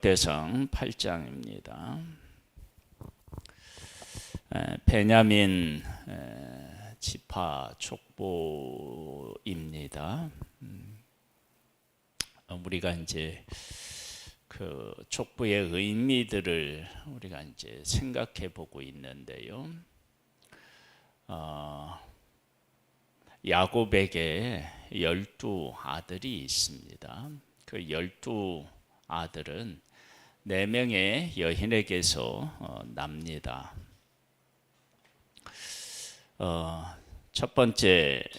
대상 8장입니다. 베냐민 지파 족보입니다. 우리가 이제 그 족보의 의미들을 우리가 이제 생각해 보고 있는데요. 야곱에게 12 아들이 있습니다. 그 12 아들은 4명의 여인에게서 납니다. 첫 번째는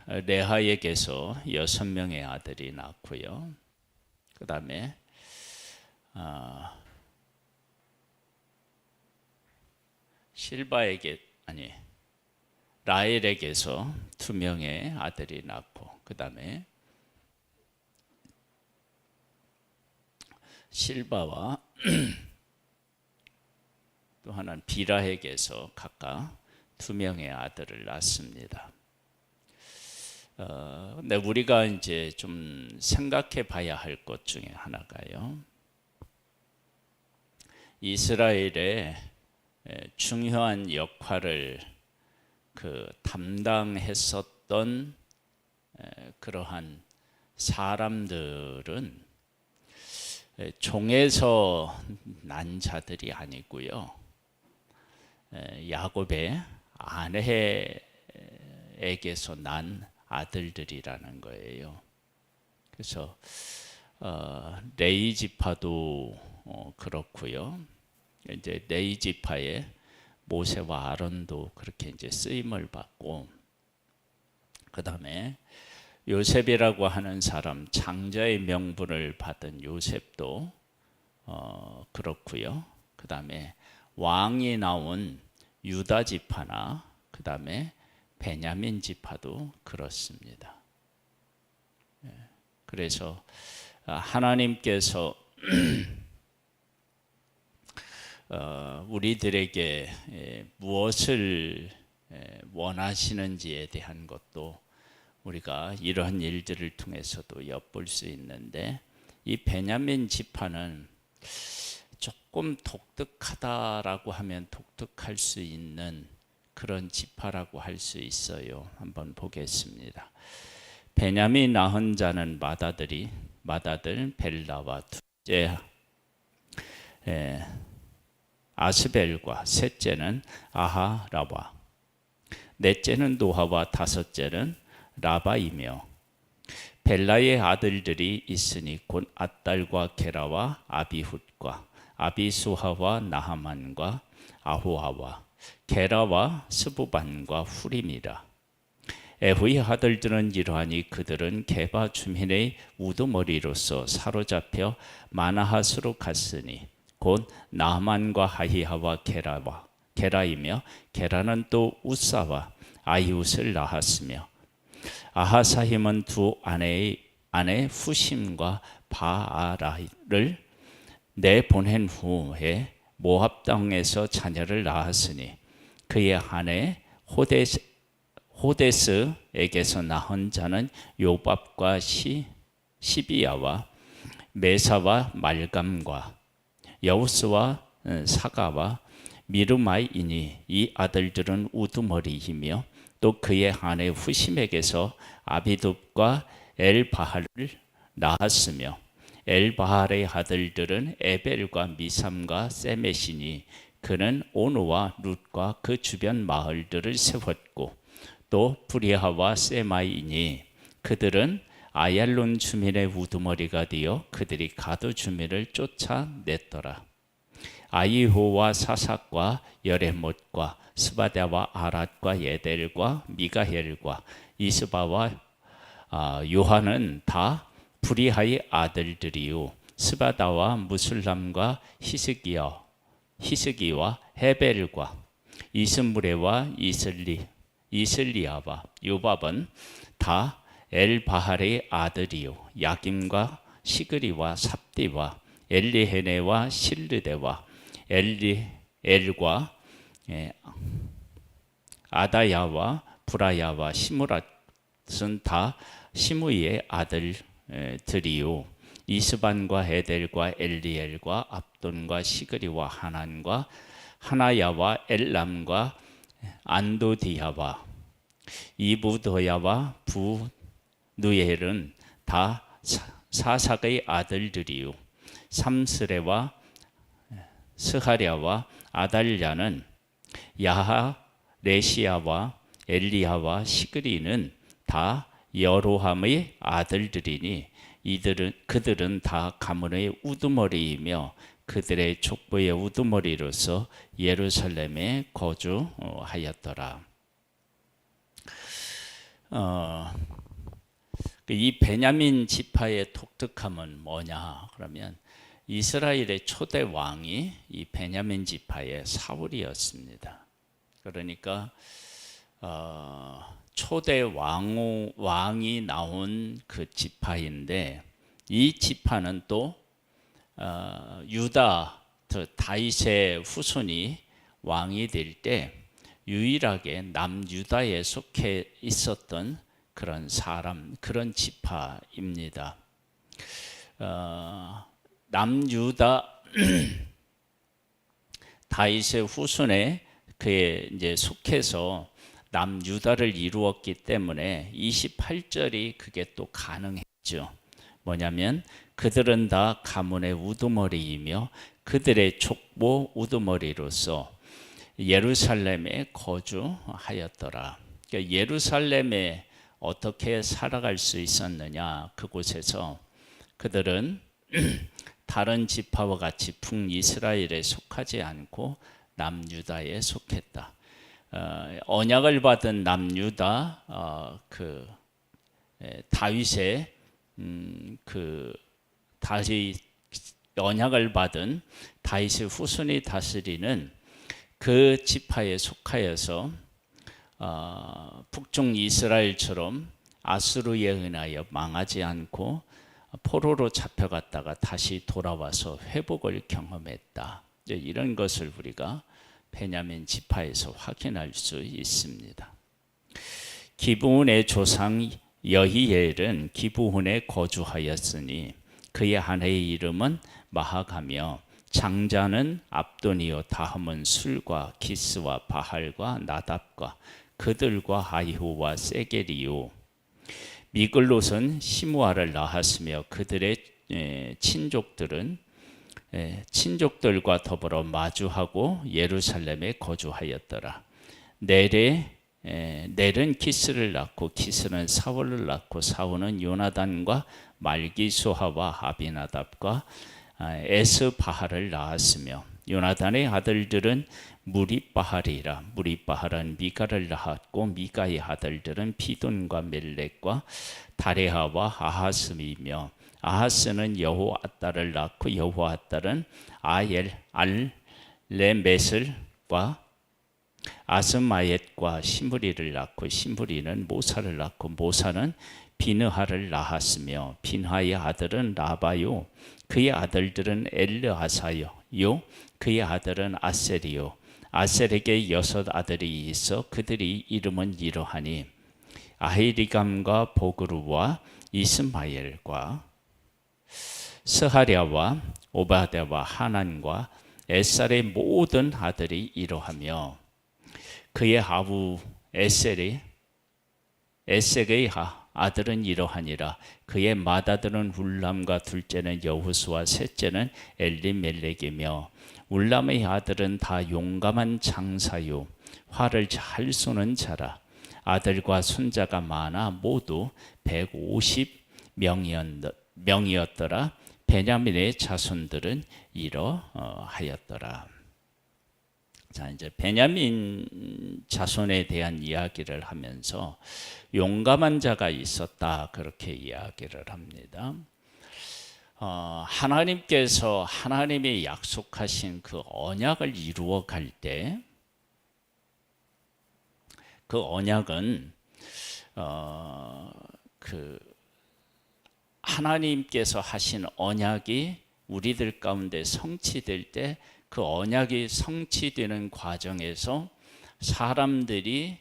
레하에게서 6명의 아들이 낳고요. 그 다음에 라헬에게서 2명의 아들이 낳고, 그 다음에 실바와 또 하나는 비라에게서 각각 2명의 아들을 낳습니다. 근데 우리가 이제 좀 생각해 봐야 할 것 중에 하나가요. 이스라엘의 중요한 역할을 담당했었던 그러한 사람들은 종에서 난 자들이 아니고요. 야곱의 아내에게서 난 아들들이라는 거예요. 그래서 레위 지파도 그렇고요. 이제 레위 지파에 모세와 아론도 그렇게 이제 쓰임을 받고, 그 다음에 요셉이라고 하는 사람, 장자의 명분을 받은 요셉도 그렇고요. 그 다음에 왕이 나온 유다 지파나 그 다음에 베냐민 지파도 그렇습니다. 그래서 하나님께서 우리들에게 무엇을 원하시는지에 대한 것도 우리가 이러한 일들을 통해서도 엿볼 수 있는데, 이 베냐민 지파는 조금 독특하다라고 하면 독특할 수 있는 그런 지파라고 할 수 있어요. 한번 보겠습니다. 베냐민 낳은 자는 맏아들 벨라와 둘째 아스벨과 셋째는 아하라와 넷째는 노하와 다섯째는 라바이며, 벨라의 아들들이 있으니 곧 앗달과 게라와 아비훗과 아비수하와 나하만과 아호하와 게라와 스부반과 후림이라. 에후의 아들들은 이러하니 그들은 게바 주민의 우두머리로서 사로잡혀 마나핫으로 갔으니 곧 나하만과 하히하와 게라이며, 게라는 또 우사와 아히웃을 낳았으며, 아하사힘은 두 아내 후심과 바아라를 내보낸 후에 모압 땅에서 자녀를 낳았으니, 그의 아내 호데스에게서 낳은 자는 요밥과 시비야와 메사와 말감과 여우스와 사가와 미르마이니, 이 아들들은 우두머리이며, 또 그의 아내 후심에게서 아비둡과 엘바할을 낳았으며, 엘바할의 아들들은 에벨과 미삼과 세메시니, 그는 오누와 룻과 그 주변 마을들을 세웠고, 또 브리하와 세마이니, 그들은 아얄론 주민의 우두머리가 되어 그들이 가드 주민을 쫓아냈더라. 아이호와 사삭과 여레못과 스바다와 아랏과 예델과 미가헬과 이스바와 요한은 다 브리하의 아들들이요, 스바다와 무술람과 히스기와 헤벨과 이스무레와 이슬리아와 요밥은 다 엘바할의 아들이요, 야김과 시그리와 삽디와 엘리헤네와 실르데와 엘과 아다야와 브라야와 시무랏은 다 시므이의 아들들이요, 이스반과 에델과 엘리엘과 압돈과 시그리와 하난과 하나야와 엘람과 안도디야와 이부도야와 부누엘은 다 사삭의 아들들이요 삼스레와 스하랴와 아달랴는 야하 레시야와 엘리야와 시그리는 다 여로함의 아들들이니 그들은 다 가문의 우두머리이며 그들의 족보의 우두머리로서 예루살렘에 거주하였더라. 이 베냐민 지파의 독특함은 뭐냐? 그러면 이스라엘의 초대 왕이 이 베냐민 지파의 사울이었습니다. 그러니까 초대 왕이 나온 그 지파인데 이 지파는 또 유다 다윗의 후손이 왕이 될 때 유일하게 남유다에 속해 있었던 그런 사람, 그런 지파입니다. 남유다 다윗의 후손에 그에 이제 속해서 남유다를 이루었기 때문에 28절이 그게 또 가능했죠. 뭐냐면 그들은 다 가문의 우두머리이며 그들의 족보 우두머리로서 예루살렘에 거주하였더라. 그러니까 예루살렘에 어떻게 살아갈 수 있었느냐? 그곳에서 그들은 다른 지파와 같이 북이스라엘에 속하지 않고 남유다에 속했다. 언약을 받은 남유다 그 다윗의 다시 언약을 받은 다윗의 후손이 다스리는 그 지파에 속하여서 북중 이스라엘처럼 아수르에 의하여 망하지 않고 포로로 잡혀갔다가 다시 돌아와서 회복을 경험했다. 이런 것을 우리가 베냐민 지파에서 확인할 수 있습니다. 기브온의 조상 여히엘은 기브온에 거주하였으니 그의 아내의 이름은 마하가며 장자는 압돈이요 다음은 술과 기스와 바할과 나답과 그들과 아이후와 세겔이요 미글롯은 시므아를 낳았으며 그들의 친족들과 더불어 마주하고 예루살렘에 거주하였더라. 넬은 키스를 낳고 키스는 사울을 낳고 사울은 요나단과 말기수하와 아비나답과 에스바할을 낳았으며 요나단의 아들들은 무리바할이라. 무리바할은 미가를 낳았고 미가의 아들들은 피돈과 멜렉과 다레하와 아하스이며 아하스는 여호아달을 낳고 여호아달은 알레메슬과 아스마옅과 시므리를 낳고 시므리는 모사를 낳고 모사는 비느하를 낳았으며 비느하의 아들은 라바요 그의 아들들은 엘르아사요 그의 아들은 아셀이요 아셀에게 6 아들이 있어 그들이 이름은 이러하니 아히리감과 보그루와 이스마엘과 스하랴와 오바댜와 하난과 에살의 모든 아들이 이러하며 그의 아부 에셀의 아들은 이러하니라. 그의 맏아들은 울람과 둘째는 여호수아 셋째는 엘리멜렉이며 울람의 아들은 다 용감한 장사요 활을 잘 쏘는 자라. 아들과 손자가 많아 모두 150명이었더라. 베냐민의 자손들은 이러하였더라. 자, 이제 베냐민 자손에 대한 이야기를 하면서 용감한 자가 있었다 그렇게 이야기를 합니다. 하나님께서 하나님이 약속하신 그 언약을 이루어 갈 때 그 언약은 그 하나님께서 하신 언약이 우리들 가운데 성취될 때 그 언약이 성취되는 과정에서 사람들이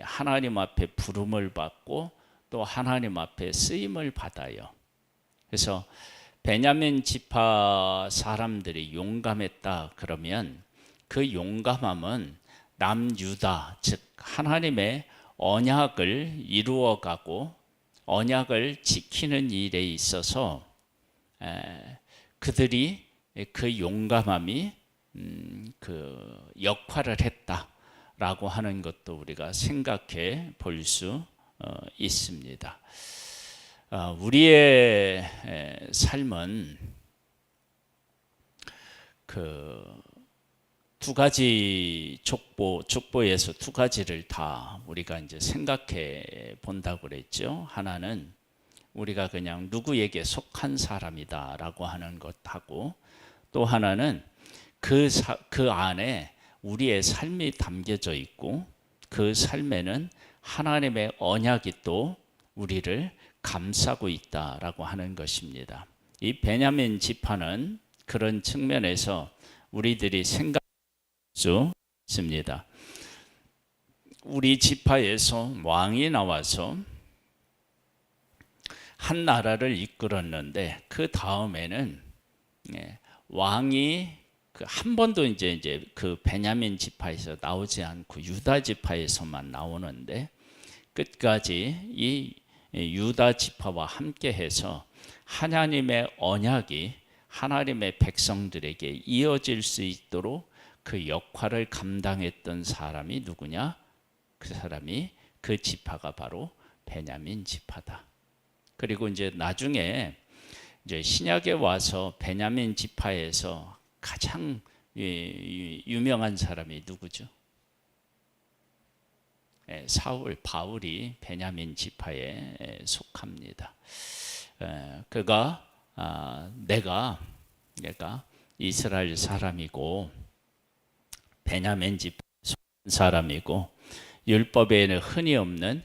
하나님 앞에 부름을 받고 또 하나님 앞에 쓰임을 받아요. 그래서 베냐민 지파 사람들이 용감했다 그러면 그 용감함은 남유다, 즉 하나님의 언약을 이루어가고 언약을 지키는 일에 있어서 그들이 그 용감함이 그 역할을 했다라고 하는 것도 우리가 생각해 볼 수 있습니다. 우리의 삶은 그 두 가지 족보에서 두 가지를 다 우리가 이제 생각해 본다고 그랬죠. 하나는 우리가 그냥 누구에게 속한 사람이다라고 하는 것하고, 또 하나는 그 안에 우리의 삶이 담겨져 있고 그 삶에는 하나님의 언약이 또 우리를 감싸고 있다라고 하는 것입니다. 이 베냐민 지파는 그런 측면에서 우리들이 생각할 수 있습니다. 우리 지파에서 왕이 나와서 한 나라를 이끌었는데 그 다음에는 왕이 한 번도 이제 그 베냐민 지파에서 나오지 않고 유다 지파에서만 나오는데 끝까지 이 유다 지파와 함께해서 하나님의 언약이 하나님의 백성들에게 이어질 수 있도록 그 역할을 감당했던 사람이 누구냐? 그 사람이 그 지파가 바로 베냐민 지파다. 그리고 이제 나중에 이제 신약에 와서 베냐민 지파에서 가장 유명한 사람이 누구죠? 사울, 바울이 베냐민 지파에 속합니다. 그가 내가 이스라엘 사람이고 베냐민 지파 사람이고 율법에는 흔히 없는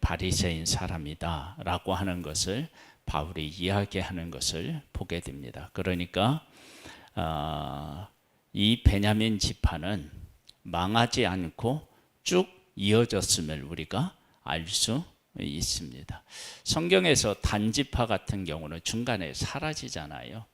바리새인 사람이다라고 하는 것을 바울이 이야기하는 것을 보게 됩니다. 그러니까 이 베냐민 지파는 망하지 않고 쭉 이어졌음을 우리가 알 수 있습니다. 성경에서 단지파 같은 경우는 중간에 사라지잖아요.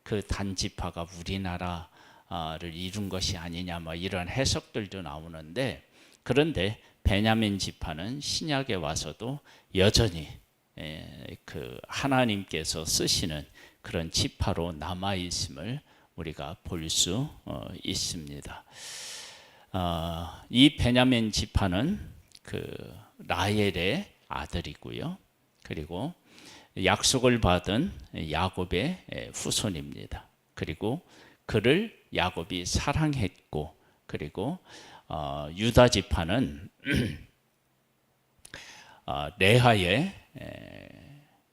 그 단지파가 우리나라를 이룬 것이 아니냐 뭐 이런 해석들도 나오는데, 그런데 베냐민 지파는 신약에 와서도 여전히 그 하나님께서 쓰시는 그런 지파로 남아 있음을 우리가 볼 수 있습니다. 이 베냐민 지파는 그 라헬의 아들이고요. 그리고 약속을 받은 야곱의 후손입니다. 그리고 그를 야곱이 사랑했고, 그리고 유다 지파는 레아의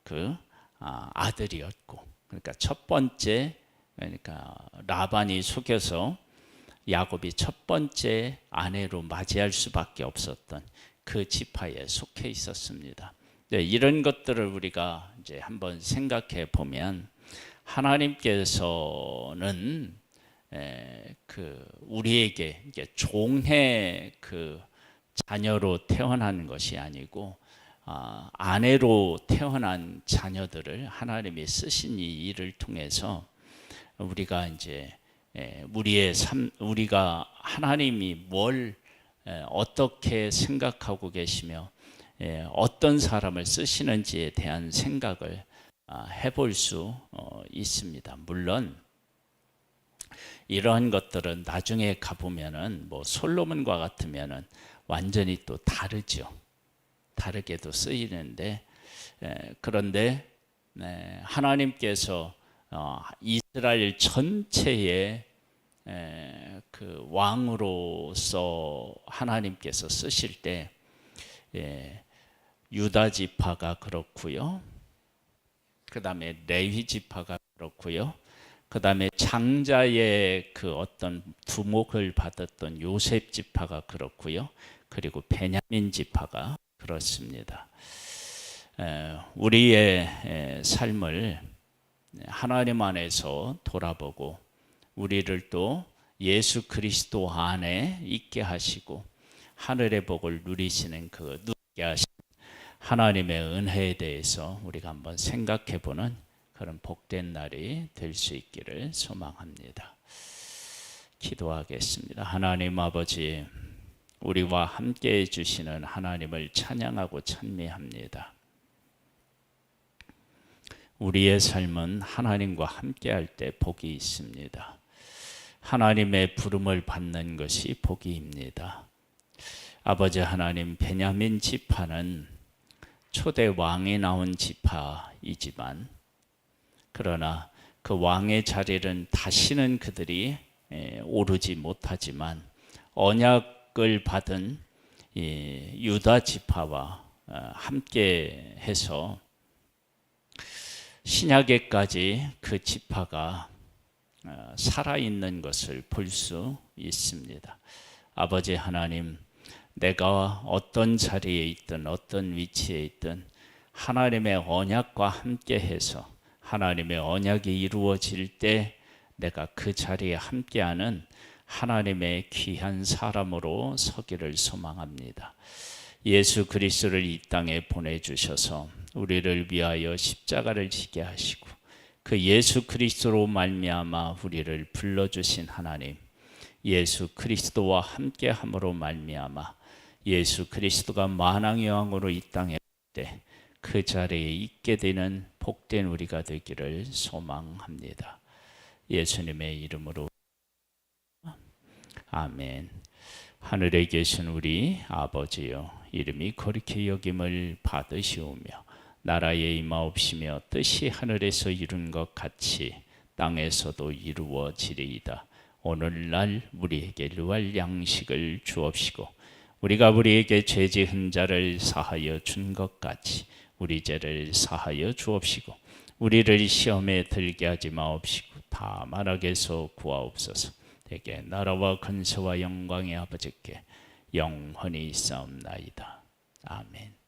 그 아들이었고, 그러니까 첫 번째, 그러니까 라반이 속여서 야곱이 첫 번째 아내로 맞이할 수밖에 없었던 그 지파에 속해 있었습니다. 네, 이런 것들을 우리가 이제 한번 생각해 보면 하나님께서는 그 우리에게 이게 종의 그 자녀로 태어난 것이 아니고 아내로 태어난 자녀들을 하나님이 쓰신 이 일을 통해서 우리가 이제 우리의 삶, 우리가 하나님이 뭘 어떻게 생각하고 계시며 어떤 사람을 쓰시는지에 대한 생각을 해볼 수 있습니다. 물론 이러한 것들은 나중에 가보면은 뭐 솔로몬과 같으면은 완전히 또 다르죠. 다르게도 쓰이는데 그런데 하나님께서 이스라엘 전체의 그 왕으로서 하나님께서 쓰실 때 유다 지파가 그렇고요. 그 다음에 레위 지파가 그렇고요. 그 다음에 장자의 그 어떤 두목을 받았던 요셉 지파가 그렇고요. 그리고 베냐민 지파가 그렇습니다. 우리의 삶을 하나님 안에서 돌아보고 우리를 또 예수 그리스도 안에 있게 하시고 하늘의 복을 누리시는 그 누리게 하신 하나님의 은혜에 대해서 우리가 한번 생각해 보는 그런 복된 날이 될 수 있기를 소망합니다. 기도하겠습니다. 하나님 아버지, 우리와 함께 해주시는 하나님을 찬양하고 찬미합니다. 우리의 삶은 하나님과 함께 할 때 복이 있습니다. 하나님의 부름을 받는 것이 복이입니다. 아버지 하나님, 베냐민 지파는 초대 왕이 나온 지파이지만 그러나 그 왕의 자리는 다시는 그들이 오르지 못하지만 언약을 받은 유다 지파와 함께 해서 신약에까지 그 지파가 살아있는 것을 볼 수 있습니다. 아버지 하나님, 내가 어떤 자리에 있든 어떤 위치에 있든 하나님의 언약과 함께 해서 하나님의 언약이 이루어질 때 내가 그 자리에 함께하는 하나님의 귀한 사람으로 서기를 소망합니다. 예수 그리스도를 이 땅에 보내주셔서 우리를 위하여 십자가를 지게 하시고 그 예수 그리스도로 말미암아 우리를 불러주신 하나님, 예수 그리스도와 함께함으로 말미암아 예수 그리스도가 만왕의 왕으로 이 땅에 올 때 그 자리에 있게 되는 복된 우리가 되기를 소망합니다. 예수님의 이름으로 아멘. 하늘에 계신 우리 아버지여, 이름이 거룩히 여김을 받으시오며 나라에 임하옵시며 뜻이 하늘에서 이룬 것 같이 땅에서도 이루어지리이다. 오늘날 우리에게 일용할 양식을 주옵시고 우리가 우리에게 죄 지은 자를 사하여 준 것 같이 우리 죄를 사하여 주옵시고 우리를 시험에 들게 하지 마옵시고 다만 악에서 구하옵소서. 대개 나라와 근세와 영광의 아버지께 영원히 있사옵나이다. 아멘.